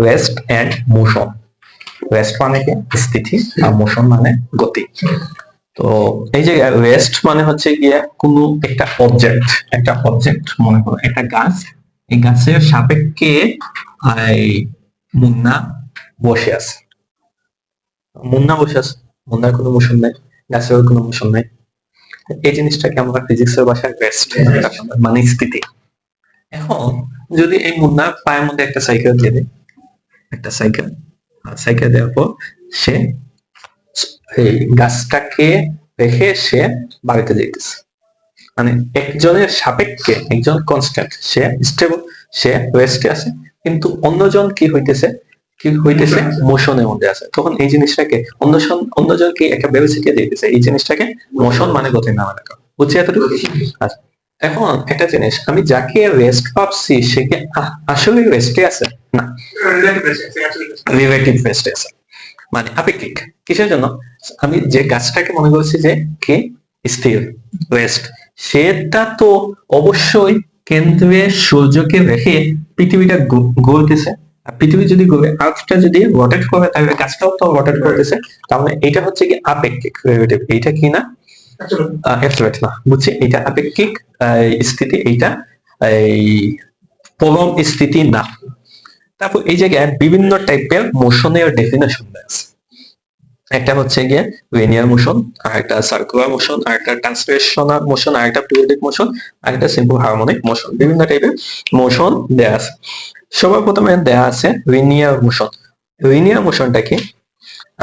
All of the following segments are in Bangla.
Rest and motion. রেস্ট মানে কি স্থিতি, আর মোশন মানে গতি। তো এই যে রেস্ট মানে হচ্ছে গিয়ে কোনো একটা অবজেক্ট মনে করো একটা গাছ, এই গাছের সাপেক্ষে এই মুন্না বসে আছে। মুন্নার কোনো মোশন নাই, গাছের কোনো মোশন নাই। এই জিনিসটাকে আমরা ফিজিক্সের ভাষায় রেস্ট মানে স্থিতি। এখন যদি এই মুন্নার পায়ের মধ্যে একটা সাইকেল দিয়ে দেয়, একটা সাইকেল দেওয়ার পর সে এই গাছটাকে রেখে সে বাড়িতে যাইতেছে, মানে একজনের সাপেক্ষে একজন কনস্ট্যান্ট, সে স্টেবল, সে রেস্টে আছে, কিন্তু অন্যজন কি হইতেছে মোশনের মধ্যে আছে। তখন এই জিনিসটাকে অন্যজনকে একটা ভেলোসিটি দিতেছে, এই জিনিসটাকে মোশন মানে গতির নামে ডাকা। বুঝছি এতটুকু? আচ্ছা, এখন একটা জিনিস, আমি যাকে রেস্ট পাচ্ছি সে কি আসলে রেস্টে আছে? না, রিলেটিভ রেস্টে আছে, মানে আপেক্ষিক। কিসের জন্য? আমি যে গাছটাকে মনে করছি যে কি স্থির, রেস্ট, সেটা তো অবশ্যই কেন্দ্রে সূর্যকে রেখে পৃথিবীটা ঘুরতেছে। আর পৃথিবী যদি ঘুরে, আর্থটা যদি রোটেট করে, তাহলে গাছটাও তো রোটেট করতেছে। তাহলে এটা হচ্ছে কি আপেক্ষিক রিলেটিভ, এইটা কি না অ্যাবসলিউট না। বুঝছি, এটা আপেক্ষিক স্থিতি, এইটা এই পরম স্থিতি না। তারপর এই জায়গায় বিভিন্ন টাইপের মোশনের ডেফিনেশন আছে। একটা হচ্ছে গিয়ে লিনিয়ার মোশন, আর একটা সার্কুলার মোশন, আর একটা ট্রান্সলেশনাল মোশন, আর একটা পিরিয়ডিক মোশন, আর একটা সিম্পল হারমোনিক মোশন। বিভিন্ন টাইপের মোশন দেয়া আছে। সবার প্রথমে দেয়া আছে লিনিয়ার মোশন। লিনিয়ার মোশনটা কি?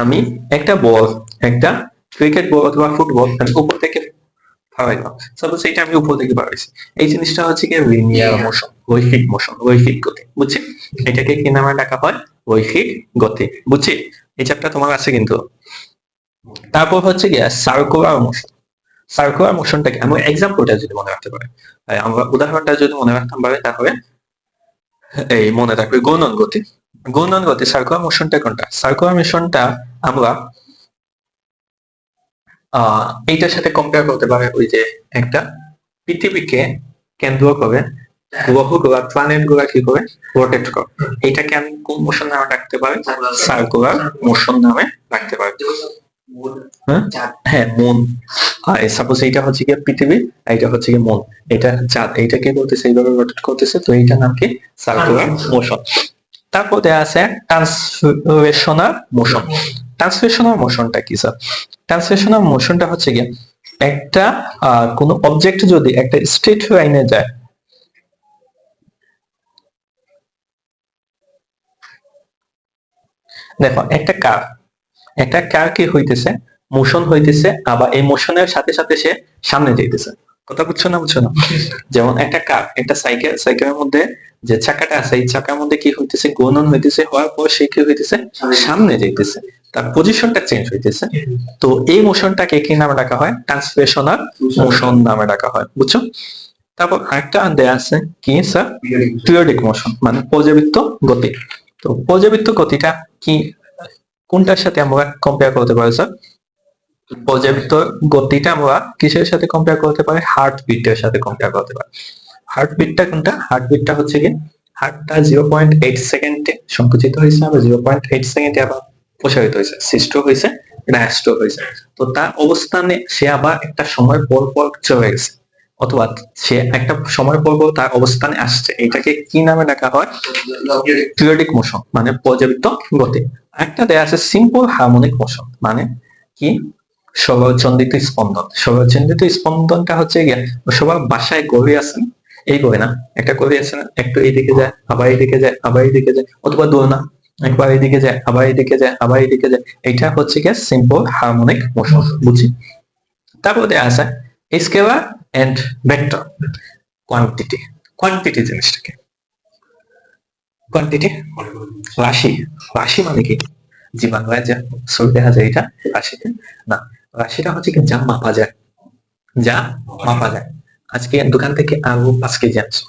আমি একটা বল, একটা ক্রিকেট বল অথবা ফুটবল আমি উপর থেকে ফালাইলাম, সাপোজ এটা আমি উপর থেকে পাঠাইছি, এই জিনিসটা হচ্ছে কি লিনিয়ার মোশন, রৈখিক মোশন, রৈখিক গতি। বুঝছি, এটাকে কি নামে ডাকা হয়? রৈখিক গতি। বুঝছি, এই চ্যাপ্টার তোমার আছে কিন্তু। তারপর হচ্ছে গিয়ে সার্কুলার মোশন। সার্কুলার মোশনটাকে আমরা এক্সাম্পলটা যদি মনে রাখতে পারি, আমরা উদাহরণটা যদি মনে রাখতে পারি, তাহলে এই মনে রাখবে ঘূর্ণন গতি। ঘূর্ণন গতি সার্কুলার মোশনটা কোনটা? সার্কুলার মোশনটা আমরা এইটার সাথে কম্পেয়ার করতে পারি, ওই যে একটা পৃথিবীকে কেন্দ্র করে গ্রহগুলা, প্ল্যানেট গুলা কি করে রোটেট করে, এটাকে আমি কোন মোশন নামে রাখতে পারি? সার্কুলার মোশন নামে রাখতে পারি। হ্যাঁ, মুন। সাপোজ এইটা হচ্ছে কি পৃথিবী, এইটা হচ্ছে কি মুন, এটা চাঁদ, এইটাকে বলতেছে এইভাবে রোটেট করতেছে, তো এইটার নাম কি? Circular motion. তারপর দেয়া আছে ট্রান্সলেশনাল মোশন। ট্রান্সলেশনাল মোশনটা কি স্যার? ট্রান্সলেশনাল মোশনটা হচ্ছে কি একটা কোন অবজেক্ট যদি একটা স্ট্রেট লাইনে যায়, দেখো একটা কার কি হইতেছে, মোশন হইতেছে, আবার এই মোশনের সাথে সাথে সে সামনে যাইতেছে। কথা বুঝছো না? যেমন একটা কার, একটা সাইকেলের মধ্যে যে চাকাটা আছে, এই চাকার মধ্যে কি হইতেছে? ঘূর্ণন হইতেছে, হওয়ার পর সে কি হইতেছে? সামনে যাইতেছে, তার পজিশনটা চেঞ্জ হইতেছে। তো এই মোশনটাকে কি নামে ডাকা হয়? ট্রান্সলেশনাল মোশন নামে ডাকা হয়। বুঝছো? তারপর আরেকটা দেয়া আছে কি স্যার? পিরিয়ডিক মোশন, মানে পর্যাবৃত্ত গতি। তো পর্যাবৃত্ত গতিটা কি, কোনটার সাথে আমরা কম্পেয়ার করতে পারি স্যার? পর্যাবৃত্ত গতিটা আমরা কিসের সাথে কম্পেয়ার করতে পারি? হার্ট বিটের সাথে কম্পেয়ার করতে পারি। হার্ট বিটটা কোনটা? হার্ট বিটটা হচ্ছে কি হার্টটা 0.8 সেকেন্ডে সংকুচিত হয়েছে, আবার 0.8 সেকেন্ডে আবার প্রসারিত হয়েছে, সৃষ্ট হয়েছে, ডায়াস্ট হয়েছে। তো তার অবস্থানে সে আবার একটা সময় পর পর চলে গেছে, অথবা সে একটা সময় পর পর তার অবস্থানে আসছে, এটাকে কি নামে ডাকা হয়? পিরিয়ডিক মোশন, মানে পর্যাবৃত্ত গতি। একটা দেয়া আছে সিম্পল হারমোনিক মোশন, মানে কি স্বরচন্দিত স্পন্দন। স্বরচন্দিত স্পন্দনটা হচ্ছে গিয়ে সবার বাসায় গড়ি আছে, এই গড়ি না, একটা গড়ি আছে না, একটু এইদিকে যায়, আবার এইদিকে যায়, আবার এইদিকে যায়, অথবা দোল না, একবার এইদিকে যায়, আবার এইদিকে যায়, আবার এইদিকে যায়, এটা হচ্ছে গিয়ে সিম্পল হারমোনিক মোশন। বুঝছি? তারপর দেয়া আছে scalar and vector. Quantity, quantity জিনিসটাকে, কোয়ান্টিটি রাশি। রাশি মানে কি? জি, বাংলায় যা ছবি দেখা যায় এটা রাশি না। রাশিটা হচ্ছে কি যা মাপা যায়, যা মাপা যায়। আজকে দোকান থেকে আলু 5 কেজি আনছো,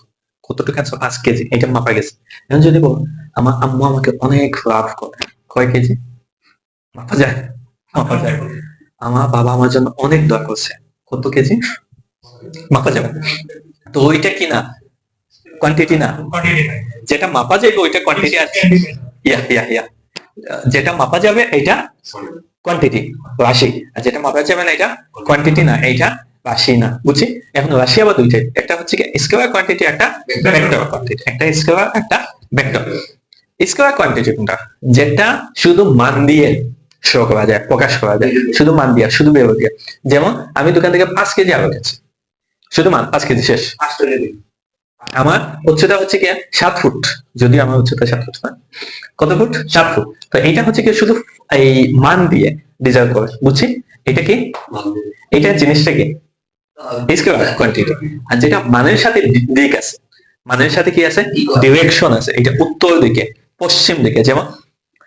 কতটুকু আনছো? 5 কেজি, এটা মাপা গেছে। এখন যদি বলো আমার আম্মু আমাকে অনেক লাভ করে, কয় কেজি? মাপা যায়? মাপা যায়। আমার বাবা আমার জন্য অনেক দোয়া করছে, কত কেজি? মাপা যাবে। তো ওইটা কি না কোয়ান্টিটি না, যেটা মাপা যাবে ওইটা কোয়ান্টিটি আছে। ইয়া যেটা মাপা যাবে এটা কোয়ান্টিটি, রাশি, আর যেটা মাপা যাবে না এটা কোয়ান্টিটি না, এটা রাশি না। বুঝছি? এখন রাশি আবার দুইটাই, একটা হচ্ছে কি স্কেলার কোয়ান্টিটি, একটা ভেক্টর কোয়ান্টিটি। একটা স্কেলার, একটা ভেক্টর। স্কেলার কোয়ান্টিটি কোনটা? যেটা শুধু মান দিয়ে শো করা যায়, প্রকাশ করা যায়, শুধু মান দিয়া, শুধু ব্যবহার দিয়া। যেমন আমি দোকান থেকে 5 কেজি আলু কিনছি, শুধু মান 5 কেজি শেষ। আমার উচ্চতা হচ্ছে কি 7 ফুট, যদি আমার উচ্চতা 7 ফুট না, কত ফুট? 7 ফুট। তো এইটা হচ্ছে কি শুধু এই মান দিয়ে ডিজাইন করে। বুঝছি? এটা কি, এটা জিনিসটা কি স্কেলার কোয়ান্টিটি। আর যেটা মানের সাথে দিক আছে, মানের সাথে কি আছে? ডিরেকশন আছে। এটা উত্তর দিকে, পশ্চিম দিকে। যেমন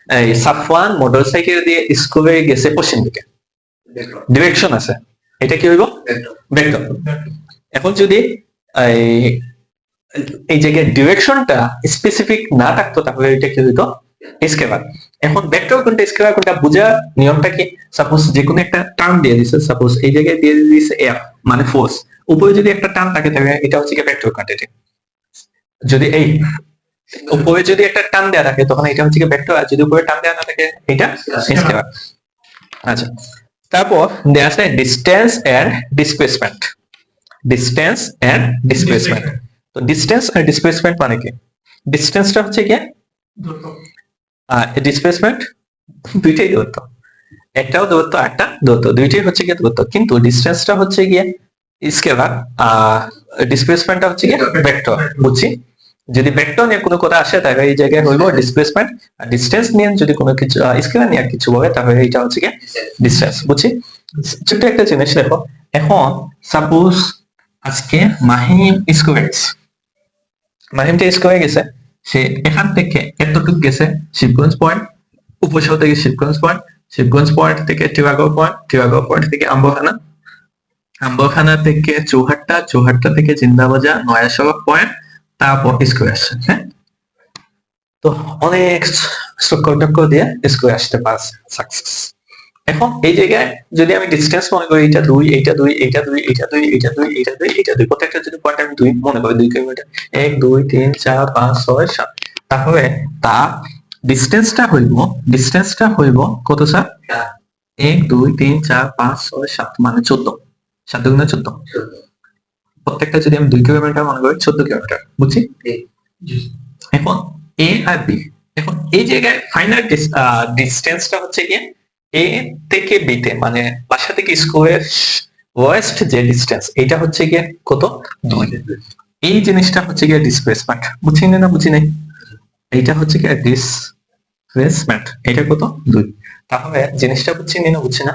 এই সাফওয়ান মোটরসাইকেল দিয়ে স্কুলে গেছে পশ্চিম দিকে, ডিরেকশন আছে, এটা কি হইব? ভেক্টর। এখন যদি এই জায়গায় ডিরেকশনটা স্পেসিফিক না থাকতো তাহলে এটা কি হইতো? স্কেলার। এখন ভেক্টর কোনটা, স্কেলার কোনটা বোঝার নিয়মটা কি? সাপোজ যে কোনো একটা টার্ম দিয়ে দিছে, সাপোজ এই জায়গায় দিয়ে দিছে এফ মানে ফোর্স, উপরে যদি একটা টার্ম থাকে তাহলে এটা হচ্ছে কি ভেক্টর কোয়ান্টিটি। যদি এই উপরে যদি একটা টার্ম দেয়া থাকে তখন এটা হচ্ছে কি ভেক্টর, আর যদি উপরে টার্ম দেয়া না থাকে এটা স্কেলার। আচ্ছা, তারপর দেয়া আছে distance and displacement. Distance and displacement. তো ডিসটেন্স আর ডিসপ্লেসমেন্ট মানে কি? ডিসটেন্সটা হচ্ছে কি, আর ডিসপ্লেসমেন্ট দুইটাই দূরত্ব, একটাও দূরত্ব একটা দূরত্ব, দুইটাই হচ্ছে কি দূরত্ব, কিন্তু ডিসটেন্সটা হচ্ছে গিয়ে স্কেলার আর ডিসপ্লেসমেন্টটা হচ্ছে গিয়ে ভেক্টর। বুঝছি? যদি ভেক্টর নিয়ে কোনো কথা আসে তাহলে এই জায়গায় হইব ডিসপ্লেসমেন্ট, আর ডিসটেন্স নিয়ে যদি কোনো কিছু স্কেলার নিয়ে কিছু বলে তাহলে এটা হচ্ছে গিয়ে ডিসটেন্স। বুঝছি? ছোট একটা জিনিস দেখো, এখন সাপোজ আজকে মাহিম স্কুলে গেছে, মাহিমটা স্কুলে গেছে, সে এখান থেকে এতটুকু গেছে শিবগঞ্জ পয়েন্ট, উপশহর থেকে শিবগঞ্জ পয়েন্ট, শিবগঞ্জ পয়েন্ট থেকে টিবাগড় পয়েন্ট, টিবাগড় পয়েন্ট থেকে আম্বখানা, আম্বখানা থেকে চৌহাট্টা, চৌহাট্টা থেকে জিন্দাবাজার, নয়াসড়ক পয়েন্ট, তারপর স্কুলে আসছে। হ্যাঁ, তো অনেক চক্কর দিয়ে স্কুলে আসতে পারছে, সাকসেস। এখন এই জায়গায় যদি আমি ডিসটেন্স মনে করি এটা 2, এইটা 2, এইটা 2, এইটা 2, এইটা 2, এইটা 2, এইটা 2, প্রত্যেকটা যদি পয়েন্ট আমি 2 মনে করি, 2 কিলোমিটার, 1 2 3 4 5 6 7, তাহলে তার ডিসটেন্সটা হইব কত স্যার? 1 2 3 4 5 6 7 মানে 14, 7 গুণে 14। প্রত্যেকটা যদি আমি 2 কিলোমিটার মনে করি 14 কিলোমিটার। বুঝছি? এখন এ আর বি, এখন এই জায়গায় ফাইনাল ডিসটেন্সটা হচ্ছে কি এ থেকে বি তে, মানে বাসা থেকে স্কুলের ওয়েস্ট যে ডিসটেন্স, এটা হচ্ছে গিয়ে কত? 2। এই জিনিসটা হচ্ছে গিয়ে ডিসপ্লেসমেন্ট। বুঝছি না বুঝি নাই? এইটা হচ্ছে গিয়ে ডিসপ্লেসমেন্ট, এটা কত? 2। তাহলে জিনিসটা বুঝছি না বুঝছি না?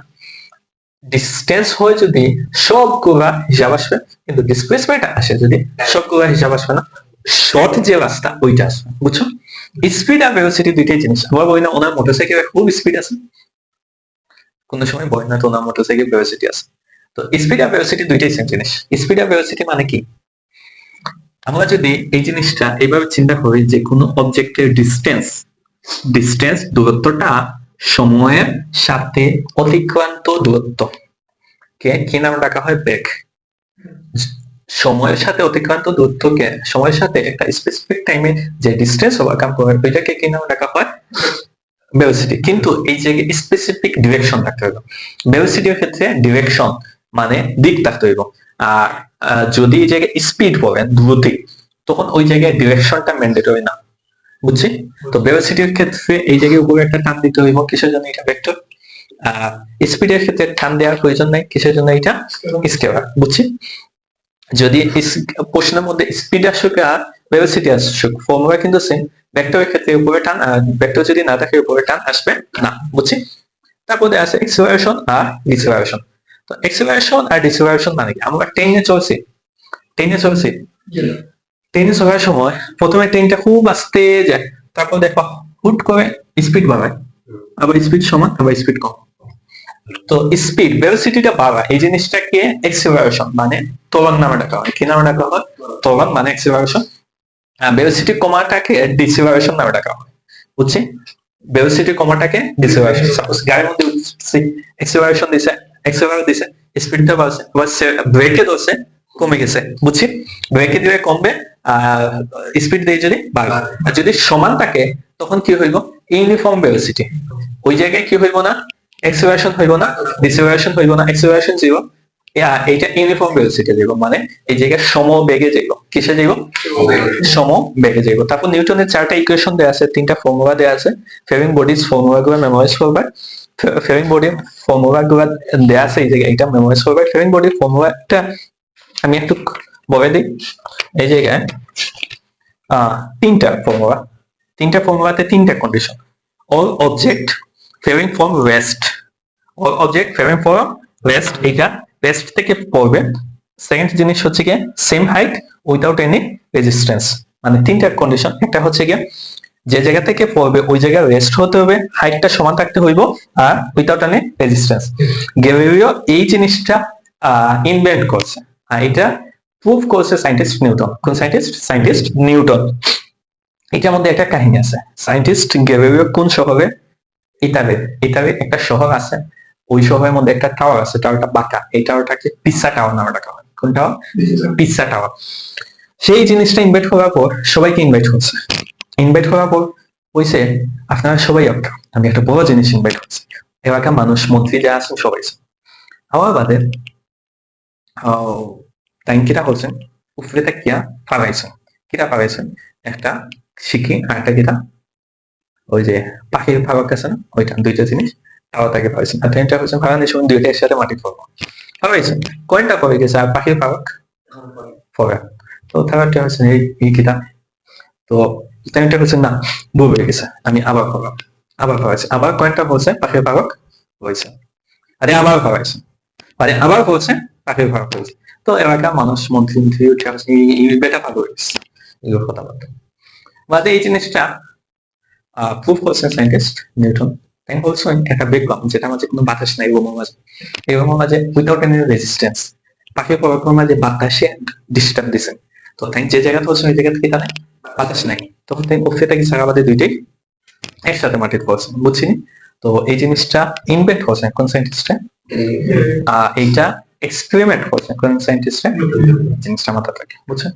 ডিসটেন্স হয় যদি সবগুলা হিসাব আসবে, কিন্তু ডিসপ্লেসমেন্ট আসে যদি সবগুলা হিসাব আসবে না, শর্ট যে রাস্তা ওইটা আসবে। বুঝছো? স্পিড আর ভেলোসিটি দুইটাই জিনিস। আবার বলি না ওনার মোটরসাইকেলে খুব স্পিড আছে, কোন সময় বলি না তো ওনার মোটরসাইকেল ভেলোসিটি আছে। তো স্পিড আর ভেলোসিটি দুইটাই সেম জিনিস। স্পিড আর ভেলোসিটি মানে কি? আমরা যদি এই জিনিসটা এইভাবে চিন্তা করি যে কোনো অবজেক্টের ডিসটেন্স দূরত্বটা সময়ের সাথে অতিক্রান্ত দূরত্ব কে কি নাম রাখা হয়? বেগ। সময়ের সাথে অতিক্রান্ত দূরত্বকে, সময়ের সাথে একটা স্পেসিফিক টাইমে যে ডিসটেন্স ওভারকাম করে ওইটাকে কি নাম রাখা হয়? ভেলোসিটি। কিন্তু এই জায়গায় স্পেসিফিক ডিরেকশন থাকতে হবে। ভেলোসিটির ক্ষেত্রে ডিরেকশন মানে দিক থাকতে হইব, আর যদি এই জায়গায় স্পিড বলেন দ্রুতি, তখন ওই জায়গায় ডিরেকশনটা ম্যান্ডেটরি না। বুঝছি? তো ভেলোসিটির ক্ষেত্রে এই জায়গায় উপরে একটা টান দিতে হইব, কিসের জন্য? এটা ভেক্টর। স্পিডের ক্ষেত্রে টান দেওয়ার প্রয়োজন নাই, কিসের জন্য? এটা স্কেলার। বুঝছি? যদি প্রশ্নের মধ্যে স্পিড আসুক আর ভেলোসিটি আসুক, ফর্মুলা কিন্তু সেম। ভেক্টরের ক্ষেত্রে উপরে টান, আর ভেক্টর যদি না থাকে উপরে টান আসবে না। বুঝছি? তারপরে আছে এক্সেলারেশন আর ডিসেলারেশন। তো এক্সেলারেশন আর ডিসেলারেশন মানে কি? আমরা ট্রেনে চলছি, ট্রেনে চলার সময় প্রথমে ট্রেনটা খুব আস্তে যায়, তারপর দেখো হুট করে স্পিড বাড়ায়, আবার স্পিড সমান, আবার স্পিড কম। তো স্পিড ভেলোসিটিটা বাড়া, এই জিনিসটাকে এক্সেলারেশন মানে ত্বরণ নামে ডাকা হয়। কি নামে ডাকা হয়? ত্বরণ মানে এক্সেলারেশন। ভেলোসিটি কমাটাকে ডিসেলারেশন নামে ডাকা হয়। বুঝছি? ভেলোসিটি কমাটাকে ডিসেলারেশন। সাপোজ গাড়ির মধ্যে এক্সেলারেশন দিছে, এক্সেলারেট দিছে, স্পিডটা বাড়ছে, আবার ব্রেকে ধরছে কমে গেছে। বুঝছি? ব্রেকে দিলে কমবে, স্পিড দিয়ে যদি বাড়বে। আর যদি সমান থাকে তখন কি হইব? ইউনিফর্ম ভেলোসিটি, ওই জায়গায় কি হইব না, অ্যাক্সেলারেশন হইব না, ডিসেলারেশন হইব না, অ্যাক্সেলারেশন জিরো, এইটা ইউনিফর্ম ভেলোসিটি যাইব, মানে এই জায়গায় সম বেগে যাইব, কিসে যাইব, সম বেগে যাইব। তারপর নিউটনের 4টা ইকুয়েশন দেয়া আছে, 3টা ফর্মুলা দেয়া আছে, ফেরিং বডিজ ফর্মুলা গুলো মেমোরাইজ করবা, ফেরিং বডির ফর্মুলা গুলো দেয়া আছে এই জায়গায়, এটা মেমোরাইজ করবা। ফেরিং বডির ফর্মুলাটা আমি একটু বলে দিই, এই জায়গায় 3টা ফর্মুলা, 3টা ফর্মুলাতে 3টা condition. All object falling from rest, all object falling from rest, এইটা রেস্ট থেকে পড়বে। সেকেন্ড জিনিস হচ্ছে গিয়ে same height without any resistance, মানে 3টা কন্ডিশন। একটা হচ্ছে গিয়ে যে জায়গা থেকে পড়বে ওই জায়গায় রেস্ট হতে হবে, হাইটটা সমান থাকতে হইব, আর উইদাউট এনি রেজিস্ট্যান্স। গ্যালিলিও এই জিনিসটা ইনভেন্ট করছে, আর এটা প্রুভ করছে সায়েন্টিস্ট নিউটন। কোন সায়েন্টিস্ট? Scientist Newton. এটার মধ্যে একটা কাহিনী আছে। সায়েন্টিস্ট গ্যালিলিও কোন শহরে, ইতালির একটা শহর আছে, ওই শহরের মধ্যে একটা টাওয়ার আছে, টাওয়ারটা বাঁকা, এই টাওয়ারটাকে পিজ্জা টাওয়ার নামে ডাকা হয়। কোন টাওয়ার? Pizza tower. সেই জিনিসটা ইনভাইট করার পর সবাইকে ইনভাইট করছে, ইনভাইট করার পর কইছে আপনারা সবাই আমি একটা বড় জিনিস ইনভাইট করছি, এলাকার মানুষ, মন্ত্রী যা আছেন সবাই। হওয়ার বাদে তাই কিটা করছেন, উপরে কিয়া ফালাইছেন, কিটা ফালাইছেন, একটা শিখি আর একটা কিটা ওই যে পাখির ফাঁক আছে না, ওইটা, 2টা জিনিস তাও তাকে পাইছেন। আর ট্রেনটা হচ্ছে ফালানোর সময় 2টা একসাথে মাটি পড়বো, ফালাইছেন, কয়েনটা পড়ে গেছে, আর পাখির ফাঁক পড়ে। তো থাকারটা হচ্ছে এই কিটা, তো ট্রেনটা হচ্ছে না ভুল হয়ে গেছে, আমি আবার পড়লাম, আবার ফালাইছে, আবার কয়েনটা বলছে পাখির ফাঁক হয়েছে, আরে আবার ফালাইছে, আরে আবার বলছে পাখির ফাঁক হয়েছে। তো এলাকার মানুষ, মন্ত্রী উঠে আসছে, এই বেটা ভালো হয়েছে, এগুলো কথাবার্তা বাদে এই জিনিসটা প্রুভ করছেন সায়েন্টিস্ট নিউটন। তাই বলছো একটা বিপ্লব, যেটা মাঝে কোনো বাতাস নাই, রুমের মাঝে, এই রুমের মাঝে উইদাউট এনি রেজিস্ট্যান্স, পাখির পরক্রম মাঝে বাতাসে ডিস্টার্ব দিচ্ছেন। তো তাই যে জায়গাতে হচ্ছে ওই জায়গা থেকে তাহলে বাতাস নাই, তখন তাই উপরে থেকে জায়গা বাদে 2টাই একসাথে মাটিতে পড়ছে, বুঝছি। তো এই জিনিসটা ইনভেন্ট করছেন কোন সায়েন্টিস্টে, এইটা এক্সপেরিমেন্ট করছেন কোন সায়েন্টিস্টে, জিনিসটা মাথা থাকে, বুঝছেন।